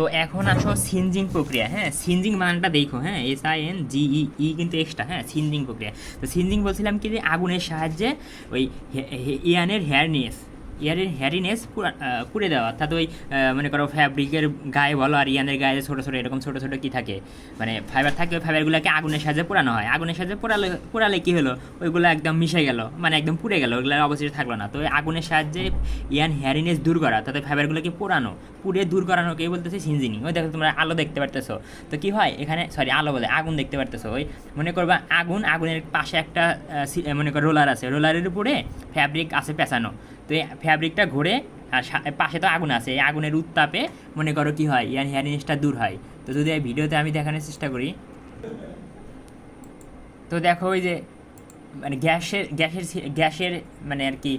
তো এখন আসো সিনজিং প্রক্রিয়া। হ্যাঁ, সিনজিং মানটা দেখো, হ্যাঁ, SINGE কিন্তু এক্সট্রা। হ্যাঁ, সিনজিং প্রক্রিয়া। তো সিনজিং বলছিলাম কি যে আগুনের সাহায্যে ওই ইয়ানের হ্যারিনেস পুড়ে দেওয়া, অর্থাৎ ওই মনে করো ফ্যাব্রিকের গায়ে বলো আর ইয়ানের গায়ে ছোটো ছোটো এরকম ছোটো ছোটো কী থাকে, মানে ফাইবার থাকে, ওই ফাইবারগুলোকে আগুনের সাহায্যে পোড়ানো হয়। আগুনের সাহায্যে পোড়ালে কী হলো, ওইগুলো একদম মিশে গেল, মানে একদম পুড়ে গেল, ওইগুলো অবশিষ্ট থাকলো না। তো ওই আগুনের সাহায্যে ইয়ান হ্যারিনেস দূর করা, তাতে ফাইবারগুলোকে পোড়ানো, পুড়ে দূর করানোকেই বলতেছে সিনজিনিং। ওই দেখো তোমরা আলো দেখতে পারতেছো, তো কী হয় এখানে, সরি আলো বলে আগুন দেখতে পারতেছো। ওই মনে করবা আগুনের পাশে একটা মনে করো রোলার আছে, রোলারের উপরে ফ্যাব্রিক আছে পেঁচানো। তো এই ফ্যাব্রিকটা ঘুরে আর পাশে তো আগুন আছে, এই আগুনের উত্তাপে মনে করো কি হয়, ইয়ান হ্যারিনেসটা দূর হয়। তো যদি এই ভিডিওতে আমি দেখানোর চেষ্টা করি, তো দেখো ওই যে মানে গ্যাসের মানে আর কি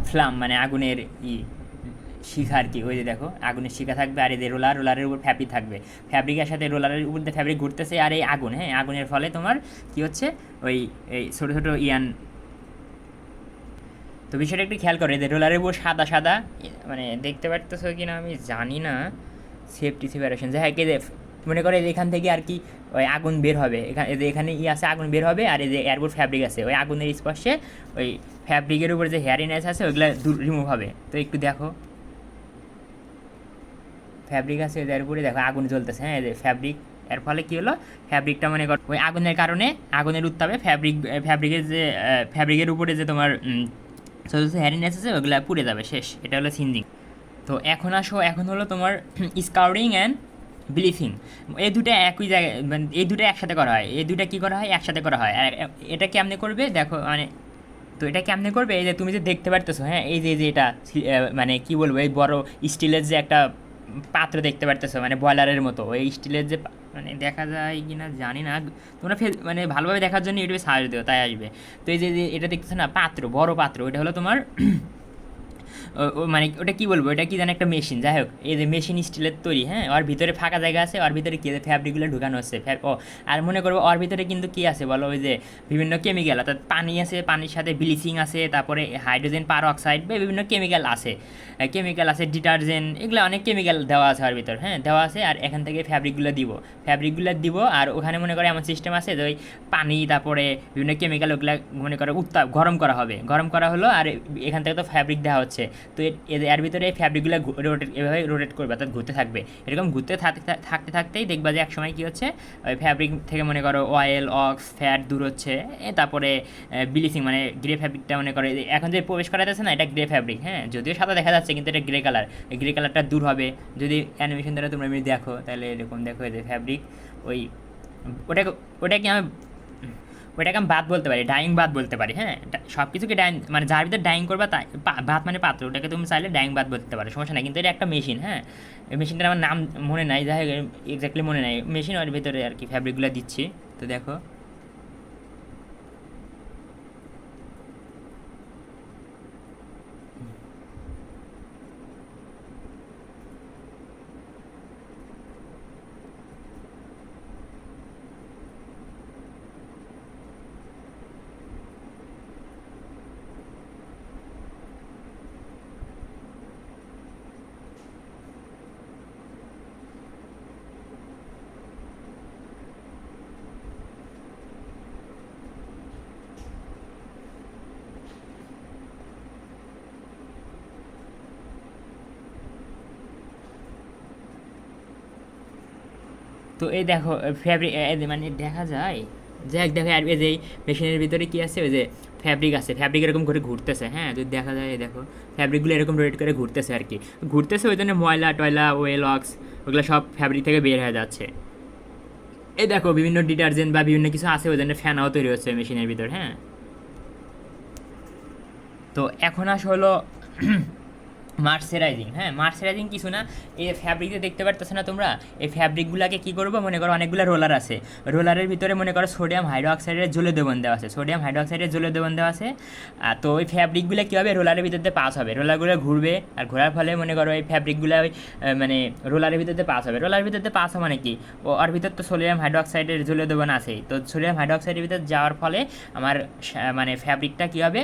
ফ্লাম, মানে আগুনের শিখা আর কি। ওই যে দেখো আগুনের শিখা থাকবে, আর এই যে রোলারের উপর ফ্যাব্রিক থাকবে, ফ্যাব্রিকের সাথে রোলারের উপর দিয়ে ফ্যাব্রিক ঘুরতেছে, আর এই আগুন, হ্যাঁ, আগুনের ফলে তোমার কি হচ্ছে, ওই এই ছোটো ছোটো ইয়ান। তো বিষয়টা একটু খেয়াল করে, যে রোলারের উপর সাদা সাদা, মানে দেখতে পারতেছো কি না আমি জানি না, সেফটি সেপারেশন, যে হ্যাঁ কে মনে করে এখান থেকে আর কি ওই আগুন বের হবে, এখানে আছে আগুন বের হবে, আর এই যে এয়ারবোর্ড ফ্যাব্রিক আছে, ওই আগুনের স্পর্শে ওই ফ্যাব্রিকের উপর যে হেয়ারিনেস আছে ওইগুলো রিমুভ হবে। তো একটু দেখো ফ্যাব্রিক আছে এর উপরে, দেখো আগুন জ্বলতেছে, হ্যাঁ, ফ্যাব্রিক, এর ফলে কী হলো, ফ্যাব্রিকটা মনে করো ওই আগুনের কারণে, আগুনের উত্তাপে ফ্যাব্রিকের যে ফ্যাব্রিকের উপরে যে তোমার হ্যারিনেস আছে ওগুলো পুড়ে যাবে, শেষ। এটা হলো সিনজিং। তো এখন আসো, এখন হলো তোমার স্কাউরিং অ্যান্ড ব্লিচিং। এই দুটো একই জায়গায়, মানে এই দুটো একসাথে করা হয়, এই দুটো কী করা হয়, একসাথে করা হয়। আর এটা কেমনে করবে দেখো, মানে তো এটা কেমনে করবে, এই যে তুমি যে দেখতে পারতেছো, হ্যাঁ, এই যে এটা মানে কি বলবো, এই বড় স্টিলের যে একটা পাত্র দেখতে পারতেছো, মানে বয়লারের মতো, ওই স্টিলের যে মানে দেখা যায় কি না জানি না, তোমরা মানে ভালোভাবে দেখার জন্য ইউটিউবে সার্চ দিও, তাই আসবে। তো এই যে এটা দেখতেছো না পাত্র, বড় পাত্র, ওইটা হলো তোমার মানে ওটা কী বলবো, এটা কি জানি একটা মেশিন, যাই হোক এই যে মেশিন স্টিলের তৈরি, হ্যাঁ, ওর ভিতরে ফাঁকা জায়গা আছে, ওর ভিতরে কী ফ্যাব্রিকগুলো ঢুকানো হচ্ছে, ও আর মনে করবো ওর ভিতরে কিন্তু কী আছে বলো, ওই যে বিভিন্ন কেমিক্যাল, অর্থাৎ পানি আছে, পানির সাথে ব্লিচিং আছে, তারপরে হাইড্রোজেন পার অক্সাইড বা বিভিন্ন কেমিক্যাল আছে, ডিটারজেন্ট, এগুলো অনেক কেমিক্যাল দেওয়া আছে ওর ভিতর, হ্যাঁ, দেওয়া আছে। আর এখান থেকে ফ্যাব্রিকগুলো দিব, আর ওখানে মনে করো এমন সিস্টেম আছে যে ওই পানি, তারপরে বিভিন্ন কেমিক্যাল, ওগুলো মনে করো গরম করা হবে, গরম করা হলো, আর এখান থেকে তো ফ্যাব্রিক দেওয়া হচ্ছে। তো এর ভিতরে এই ফ্যাব্রিকগুলো এভাবে রোটেট করবে, অর্থাৎ ঘুরতে থাকবে, এরকম ঘুরতে থাকতেই দেখবা যে একসময় কী হচ্ছে, ওই ফ্যাব্রিক থেকে মনে করো অয়েল, অক্স, ফ্যাট দূর হচ্ছে। তারপরে ব্লিচিং, মানে গ্রে ফ্যাব্রিকটা মনে করে এখন যে প্রবেশ করা যাচ্ছে না, এটা গ্রে ফ্যাব্রিক, হ্যাঁ, যদিও সাদা দেখা যাচ্ছে কিন্তু এটা গ্রে কালার, এই গ্রে কালারটা দূর হবে। যদি অ্যানিমেশন দ্বারা তোমরা দেখো তাহলে এরকম দেখো, যে ফ্যাব্রিক ওই ওটাকে আমি বাদ বলতে পারি, ডাইং বাদ বলতে পারি, হ্যাঁ, সব কিছুকে ডাইং, মানে যার ভিতরে ডাইং করবা তাই ভাত মানে পাত্র, ওটাকে তুমি চাইলে ডাইং বাদ বলতে পারো, সমস্যা নাই। কিন্তু এটা একটা মেশিন, হ্যাঁ, এই মেশিনটার আমার নাম মনে নাই, যাই হোক এক্স্যাক্টলি মনে নাই, মেশিন ওর ভিতরে আর কি ফ্যাব্রিকগুলো দিচ্ছি। তো দেখো তো এই দেখো ফ্যাব্রিক, মানে দেখা যায় যে দেখো আর এই যে মেশিনের ভিতরে কী আছে, ওই যে ফ্যাব্রিক আছে, ফ্যাব্রিক এরকম করে ঘুরতেছে, হ্যাঁ, যদি দেখা যায় দেখো ফ্যাব্রিকগুলো এরকম রোটেট করে ঘুরতেছে আর কি, ঘুরতেছে, ওই জন্য ময়লা টয়লা, ওয়েল অক্স, ওগুলো সব ফ্যাব্রিক থেকে বের হয়ে যাচ্ছে। এই দেখো বিভিন্ন ডিটারজেন্ট বা বিভিন্ন কিছু আছে, ওই জন্য ফ্যানাও তৈরি হচ্ছে মেশিনের ভিতর, হ্যাঁ। তো এখন হলো মার্সারাইজিং। হ্যাঁ, মার্সারাইজিং কিছু না, এই ফ্যাব্রিকে দেখতে পারতেছো না তোমরা, এই ফ্যাব্রিকগুলোকে কী করবো, মনে করো অনেকগুলো রোলার আছে, রোলারের ভিতরে মনে করো সোডিয়াম হাইড্রোক্সাইডের জলীয় দ্রবণ দেওয়া আছে, তো ওই ফ্যাব্রিকগুলো কী হবে, রোলারের ভিতরে পাস হবে, রোলারগুলো ঘুরবে, আর ঘোরার ফলে মনে করো এই ফ্যাব্রিকগুলো ওই মানে রোলারের ভিতরে পাস হবে, রোলারের ভিতরে পাস হবে মানে কি, ওর ভিতর তো সোডিয়াম হাইড্রোক্সাইডের জলীয় দ্রবণ আছেই, তো সোডিয়াম হাইড্রোক্সাইডের ভিতরে যাওয়ার ফলে আমার মানে ফ্যাব্রিকটা কী হবে,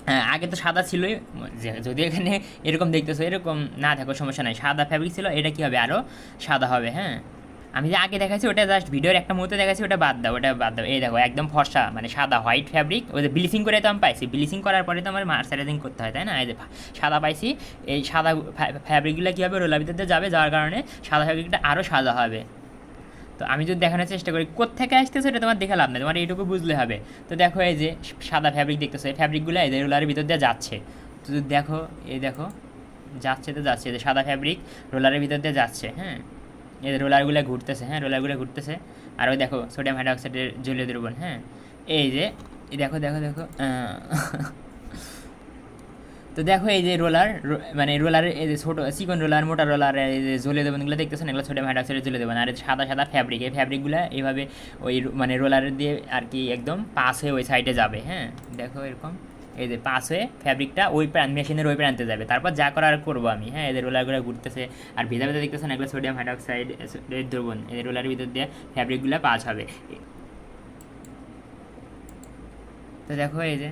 হ্যাঁ, আগে তো সাদা ছিলই, যদি এখানে এরকম দেখতেছো, এরকম না থাকো সমস্যা নাই, সাদা ফ্যাব্রিক ছিল, এটা কী হবে আরও সাদা হবে। হ্যাঁ, আমি যে আগে দেখাচ্ছি ওটা জাস্ট ভিডিওর একটা মুহূর্তে দেখাচ্ছি, ওটা বাদ দাও, ওটা বাদ দাও। এই দেখো একদম ফর্সা মানে সাদা হোয়াইট ফ্যাব্রিক, ওই যে ব্লিচিং করে তো আমি পাইছি, ব্লিচিং করার পরে তো আমার মার্সারাইজিং করতে হয়, তাই না? এই যে সাদা পাইছি, এই সাদা ফ্যাব্রিকগুলো কী হবে, রোলার ভিতরে যাবে, যাওয়ার কারণে সাদা ফ্যাব্রিকটা আরও সাদা হবে। তো আমি যদি দেখানোর চেষ্টা করি কোত্থেকে আসতেছে, এটা তোমার দেখে লাভ নেই, তোমার এইটুকু বুঝলে হবে। তো দেখো এই যে সাদা ফ্যাব্রিক দেখতেছো, এই ফ্যাব্রিকগুলো এই যে রোলারের ভিতর দিয়ে যাচ্ছে। তো যদি দেখো, এই দেখো যাচ্ছে, তো যাচ্ছে, যে সাদা ফ্যাব্রিক রোলারের ভিতর দিয়ে যাচ্ছে। হ্যাঁ, এই যে রোলারগুলো ঘুরতেছে, হ্যাঁ রোলারগুলো ঘুরতেছে। আর ওই দেখো সোডিয়াম হাইড্রোক্সাইডের জ্বলিয়ে দ্রবণ। হ্যাঁ, এই যে দেখো দেখো দেখো তো দেখো এই যে রোলার, মানে রোলারের এই যে ছোটো চিকন রোলার, মোটা রোলার, এই যে জ্বলে দেবেনগুলো দেখতেছেন, এগুলো সোডিয়াম হাইড্রোক্সাইডে জ্বলে দেবেন। আর সাদা সাদা ফ্যাব্রিক, এই ফ্যাব্রিকগুলো এইভাবে ওই মানে রোলারের দিয়ে আর কি একদম পাস হয়ে ওই সাইডে যাবে। হ্যাঁ, দেখো এরকম এই যে পাস হয়ে ফ্যাব্রিকটা ওই মেশিনের ওই প্রান্তে যাবে, তারপর যা করার করবো আমি। হ্যাঁ, এদের রোলারগুলো ঘুরতেছে, আর ভেজা ভেজা দেখতেছেন এগুলো সোডিয়াম হাইড্রোক্সাইড দ্রবণ, এদের রোলারের ভিতর দিয়ে ফ্যাব্রিকগুলো পাস হবে। তো দেখো এই যে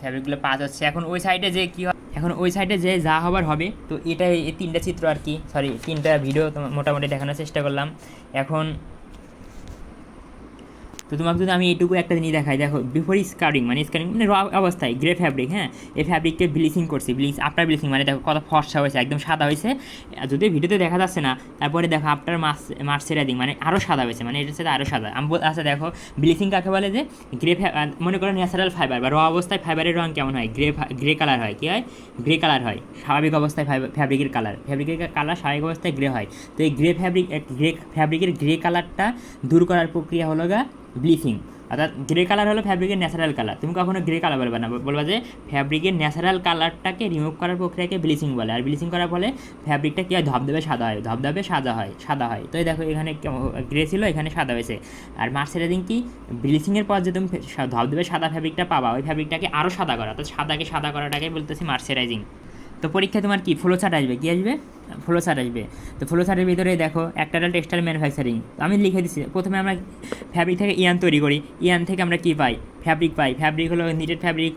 ফ্যাব্রিকগুলো পাস হচ্ছে। এখন ওই সাইডে যে কী হয়, এখন ওই সাইডে যে যা হবার হবে, তো এটা এই তিনটা চিত্র আর কি, সরি তিনটা ভিডিও মোটামুটি দেখানোর চেষ্টা করলাম। এখন তো তোমাকে যদি আমি এইটুকু একটা জিনিস দেখাই, দেখো বিফোর স্কারিং মানে র অবস্থায় গ্রে ফ্যাব্রিক, হ্যাঁ এই ফ্যাব্রিককে ব্লিচিং করছি, আফটার ব্লিচিং মানে দেখো কত ফর্সা হয়েছে, একদম সাদা হয়েছে, যদি ভিডিওতে দেখা যাচ্ছে না। তারপরে দেখো আফটার মার্সারাইজিং মানে আরও সাদা হয়েছে, মানে এটার সাথে আরও সাদা। আমি আচ্ছা দেখো ব্লিচিং কাকে বলে, যে গ্রে মনে করো ন্যাচারাল ফাইবার বা র অবস্থায় ফাইবারের রঙ কেমন হয়, গ্রে কালার হয়। কী হয়, গ্রে কালার হয়। স্বাভাবিক অবস্থায় ফ্যাব্রিকের কালার স্বাভাবিক অবস্থায় গ্রে হয়। তো এই ফ্যাব্রিকের গ্রে কালারটা দূর করার প্রক্রিয়া হলো ব্লিচিং। অর্থাৎ গ্রে কালার হলো ফ্যাব্রিকের ন্যাচারাল কালার, তুমি কখনো গ্রে কালার বলবে না, বলবা যে ফ্যাব্রিকের ন্যাচারাল কালারটাকে রিমুভ করার প্রক্রিয়াকে ব্লিচিং বলে। আর ব্লিচিং করার ফলে ফ্যাব্রিকটা কী হয়, ধবধবে সাদা হয়। তো দেখো এখানে গ্রে ছিল, এখানে সাদা হয়েছে। আর মার্সারাইজিং কি, ব্লিচিংয়ের পর যে তুমি ধবধবে সাদা ফ্যাব্রিকটা পাবা, ওই ফ্যাব্রিকটাকে আরও সাদা করা, তো সাদাকে সাদা করাটাকে বলতেছি মার্সারাইজিং। তো পরীক্ষায় তোমার কি ফ্লো চার্ট আসবে, কী আসবে, ফ্লো চার্ট আসবে। তো ফ্লো চার্টের ভিতরে দেখো একটা টেক্সটাইল ম্যানুফ্যাকচারিং, আমি লিখে দিচ্ছি। প্রথমে আমরা ফ্যাব্রিক থেকে ইয়ান তৈরি করি, ইয়ান থেকে আমরা কী পাই, ফ্যাব্রিক হলো নিটেড ফ্যাব্রিক,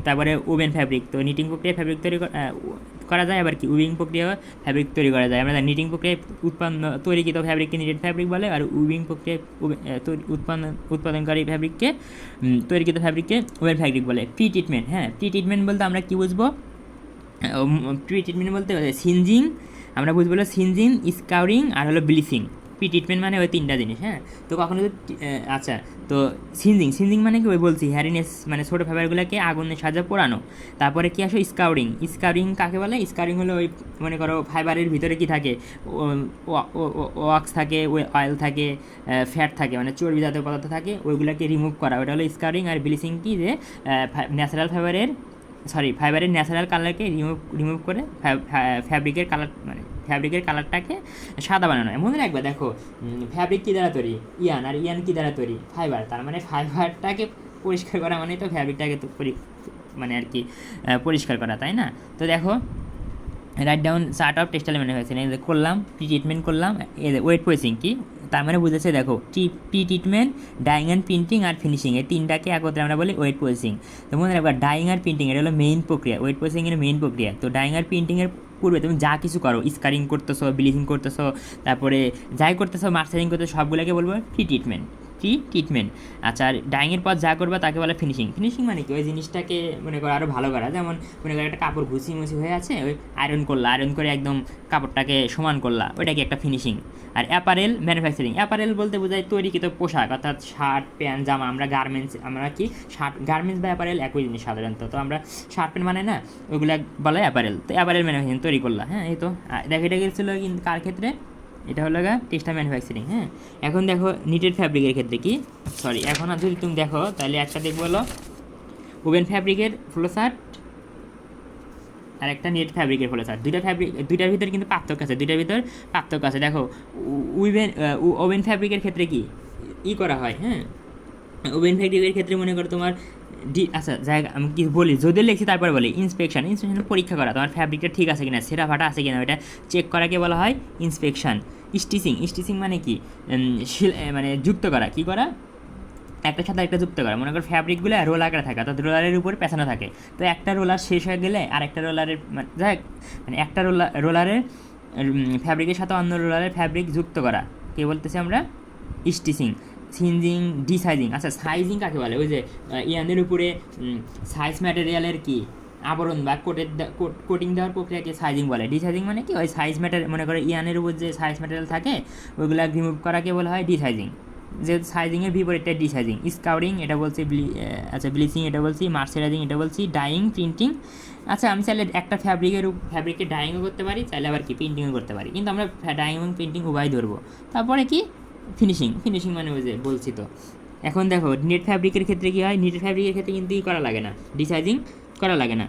তারপরে ওভেন ফ্যাব্রিক। তো নিটিং প্রক্রিয়ায় ফ্যাব্রিক তৈরি করা যায়, আবার কি উইভিং প্রক্রিয়া ফ্যাব্রিক তৈরি করা যায়। আমরা নিটিং প্রক্রিয়ায় তৈরিকৃত ফ্যাব্রিককে নিটেড ফ্যাব্রিক বলে, আর উইভিং প্রক্রিয়ায় উৎপাদনকারী ফ্যাব্রিককে তৈরিকৃত ফ্যাব্রিককে ওভেন ফ্যাব্রিক বলে। প্রি ট্রিটমেন্ট, হ্যাঁ প্রি ট্রিটমেন্ট বলতে আমরা কী বুঝবো, প্রি ট্রিটমেন্ট বলতে সিনজিং, আমরা বুঝবো সিনজিং, স্কাউরিং আর হলো ব্লিচিং। প্রি ট্রিটমেন্ট মানে ওই তিনটা জিনিস। হ্যাঁ, তো কখনো আচ্ছা, তো সিনজিং মানে কি, ওই বলছি হ্যারিনেস মানে ছোটো ফাইবারগুলোকে আগুনের সাহায্যে পোড়ানো। তারপরে কি আসো স্কাউরিং কাকে বলে, স্কাউরিং হলো ওই মনে করো ফাইবারের ভিতরে কি থাকে, ওয়াক্স থাকে, অয়েল থাকে, ফ্যাট থাকে, মানে চর্বি জাতীয় পদার্থ থাকে, ওইগুলোকে রিমুভ করা, ওটা হলো স্কাউরিং। আর ব্লিচিং কি, যে ন্যাচারাল ফাইবারের ন্যাচারাল কালারকে রিমুভ করে ফ্যাব্রিকের কালার মানে ফ্যাব্রিকের কালারটাকে সাদা বানানো। মনে রাখবে দেখো ফ্যাব্রিক কী দ্বারা তৈরি, ইয়ান, আর ইয়ান কী দ্বারা তৈরি, ফাইবার। তার মানে ফাইবারটাকে পরিষ্কার করা মানে তো ফ্যাব্রিকটাকে তো মানে আর কি পরিষ্কার করা, তাই না? তো দেখো write down chart of textile manufacturing করলাম, প্রি ট্রিটমেন্ট করলাম, ওয়েট প্রসেসিং কি, তার মানে বুঝেছে দেখো pre treatment, dyeing and printing আর ফিনিশিং, এই তিনটাকে একত্রে আমরা বলি ওয়েট প্রসেসিং। তো মনে রাখবা ডাইং আর প্রিন্টিং এটা হলো মেইন প্রক্রিয়া, ওয়েট প্রসেসিংয়ের মেইন প্রক্রিয়া। তো ডাইং আর প্রিন্টিংয়ের পূর্বে তুমি যা কিছু করো, স্কারিং করতেছো, ব্লিচিং করতেছো, তারপরে যাই করতেছো, মার্সারিং করতেছো, সবগুলোকে বলবো প্রি ট্রিটমেন্ট। আচ্ছা, আর ডাইংয়ের পর যা করবা তাকে বলে ফিনিশিং মানে কি, ওই জিনিসটাকে মনে করো আরও ভালো করা। যেমন মনে করো একটা কাপড় মুছি হয়ে আছে, ওই আয়রন করে একদম কাপড়টাকে সমান করলা, ওইটাকে একটা ফিনিশিং। আর অ্যাপারেল ম্যানুফ্যাকচারিং, অ্যাপারেল বলতে বোঝায় তৈরিকৃত পোশাক, অর্থাৎ শার্ট প্যান্ট জামা। আমরা গার্মেন্টস বা অ্যাপারেল একই জিনিস সাধারণত। তো আমরা শার্ট প্যান্ট মানে না, ওইগুলো বলে অ্যাপারেল। তো অ্যাপারেল ম্যানুফ্যাকচারিং তৈরি করলা। হ্যাঁ, এই তো দেখো এটা গেছিলো কিন্তু কার ক্ষেত্রে, এটা হলো টেক্সটাইল ম্যানুফ্যাকচারিং। হ্যাঁ, এখন দেখো নিটেড ফ্যাব্রিকের ক্ষেত্রে কি, এখন যদি তুমি দেখো তাহলে একটা দেখবো হলো ওভেন ফ্যাব্রিকের ফ্লো চার্ট আর একটা নেট ফ্যাব্রিকের ফ্লো চার্ট। দুইটার ভিতরে কিন্তু পার্থক্য আছে, দেখো ওভেন ফ্যাব্রিকের ক্ষেত্রে কি করা হয়। হ্যাঁ, ওভেন ফ্যাব্রিকের ক্ষেত্রে মনে করো তোমার আচ্ছা জায়গা আমি কি বলি, যদি লিখছি তারপরে বলি ইন্সপেকশন পরীক্ষা করা, তোমার ফ্যাব্রিকটা ঠিক আছে কিনা, সেরা ফাটা আছে কিনা, ওটা চেক করাকে বলা হয় ইন্সপেকশন। স্টিচিং মানে কি, মানে যুক্ত করা, কি করা, একটার সাথে একটা যুক্ত করা, মনে করো ফ্যাব্রিকগুলো রোল আকারে থাকে, অর্থাৎ রোলারের উপর পেছানো থাকে। তো একটা রোলার শেষ হয়ে গেলে আরেকটা রোলারের যাই মানে একটা রোলারের ফ্যাব্রিকের সাথে অন্য রোলারের ফ্যাব্রিক যুক্ত করা কে বলতেছি আমরা? স্টিচিং। সিনজিং, ডিসাইজিং। আচ্ছা সাইজিং কাকে বলে? ওই যে ইয়ানের উপরে সাইজ ম্যাটেরিয়ালের কি আবরণ বা কোটিং দেওয়ার প্রক্রিয়াকে সাইজিং বলে। ডিসাইজিং মানে কি? ওই সাইজ ম্যাটেরিয়াল, মনে করো ইয়ানের উপর যে সাইজ ম্যাটেরিয়াল থাকে ওইগুলো রিমুভ করাকে বলা হয় ডিসাইজিং। যেহেতু সাইজিংয়ের বিপরীতটা ডিসাইজিং। স্কাউরিং এটা বলছি, আচ্ছা ব্লিচিং এটা বলছি, মার্সারাইজিং এটা বলছি, ডাইং, প্রিন্টিং। আচ্ছা আমি চাইলে একটা ফ্যাব্রিকে ডাইংও করতে পারি, চাইলে আবার কি প্রিন্টিংও করতে পারি, কিন্তু আমরা ডাইং এবং প্রিন্টিং উভয় ধরবো। তারপরে কি ফিনিশিং মানে ওই যে বলছি তো। এখন দেখো নেট ফ্যাব্রিকের ক্ষেত্রে কী হয়? নেটের ফ্যাব্রিকের ক্ষেত্রে কিন্তু করা লাগে না, ডিসাইজিং করা লাগে না।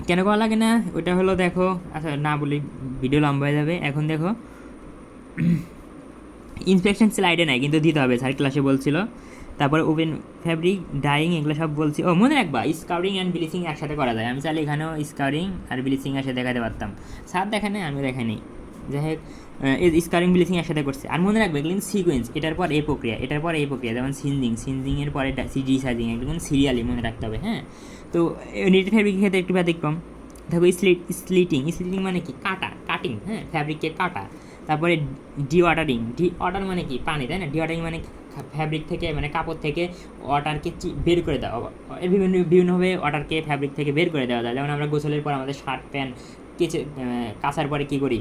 কেন করা লাগে না? ওটা হলো দেখো, আচ্ছা না বলি ভিডিও লম্বা হয়ে যাবে। এখন দেখো ইন্সপেকশন স্লাইডে নাই, কিন্তু দিতে হবে, স্যার ক্লাসে বলছিল। তারপর ওপেন ফ্যাব্রিক, ডাইং, এগুলো সব বলছি। ও মনে রাখবা স্কাউরিং অ্যান্ড ব্লিচিং একসাথে করা যায়। আমি চাইলে এখানেও স্কাউরিং আর ব্লিচিং একসাথে দেখাতে পারতাম, স্যার দেখানে আমি দেখাইনি। যাই হোক এই স্কাউরিং ব্লিচিং একসাথে করছে। আর মনে রাখবে এগুলো সিকোয়েন্স, এটার পর এই প্রক্রিয়া, এটার পর এই প্রক্রিয়া। যেমন সিনজিংয়ের পরে ডিসাইজিং, এগুলো সিরিয়ালি মনে রাখতে হবে। হ্যাঁ, তো নেটের ফ্যাব্রিকের ক্ষেত্রে একটু ব্যতিক্রম। দেখো স্লিটিং মানে কি? কাটিং। হ্যাঁ, ফ্যাব্রিককে কাটা। তারপরে ডিওয়াটার মানে কি? পানি, তাই না? ডিওয়াটারিং মানে ফ্যাব্রিক থেকে, মানে কাপড় থেকে ওয়াটারকে বের করে দেওয়া। বিভিন্নভাবে ওয়াটারকে ফ্যাব্রিক থেকে বের করে দেওয়া যায়। যেমন আমরা গোসলের পর আমাদের শার্ট প্যান্ট কাচার পরে কী করি,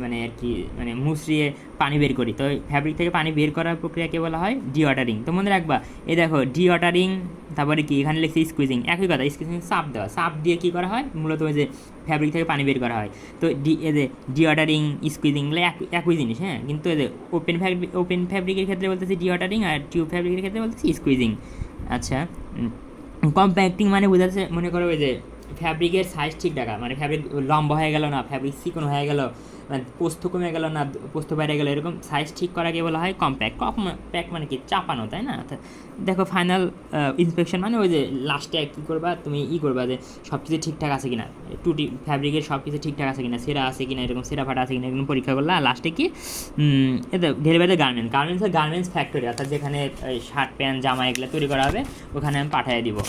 মানে আর কি মানে মুছড়িয়ে পানি বের করি। তো ফ্যাব্রিক থেকে পানি বের করার প্রক্রিয়াকে বলা হয় ডিওয়াটারিং। তো মনে রাখবা এই দেখো ডিওয়াটারিং, তারপরে কি এখানে লিখছি স্কুইজিং। একই কথা, স্কুইজিং চাপ দেওয়া, চাপ দিয়ে কী করা হয়? মূলত ওই যে ফ্যাব্রিক থেকে পানি বের করা হয়। তো এই যে ডিওয়াটারিং, স্কুইজিং এগুলো একই জিনিস। হ্যাঁ, কিন্তু এই যে ওপেন ফ্যাব্রিকের ক্ষেত্রে বলতেছি ডিওয়াটারিং, আর টিউব ফ্যাব্রিকের ক্ষেত্রে বলতেছি স্কুইজিং। আচ্ছা কম্প্যাক্টিং মানে বোঝাচ্ছে, মনে করো ওই যে ফ্যাব্রিকের সাইজ ঠিক রাখা, মানে ফ্যাব্রিক লম্বা হয়ে গেল না, ফ্যাব্রিক চিকন হয়ে গেল, মানে পোস্ত কমে গেল না, পোস্ত বাইরে গেলো, এরকম সাইজ ঠিক করাকে বলা হয় কম্প্যাক্ট। কম্প্যাক্ট মানে কি? চাপানো, তাই না? দেখো ফাইনাল ইন্সপেকশন মানে ওই যে লাস্টে কী করবা তুমি, করবা যে সব কিছু ঠিকঠাক আছে কিনা, ফ্যাব্রিকের সব কিছু ঠিকঠাক আছে কিনা, সেরা আছে কিনা, এরকম সেরা ফাটা আছে কিনা, এরকম পরীক্ষা করলা। আর লাস্টে কি এতে ডেলিভারি গার্মেন্টস ফ্যাক্টরি, অর্থাৎ যেখানে শার্ট প্যান্ট জামা এগুলো তৈরি করা হবে ওখানে আমি পাঠিয়ে দিব।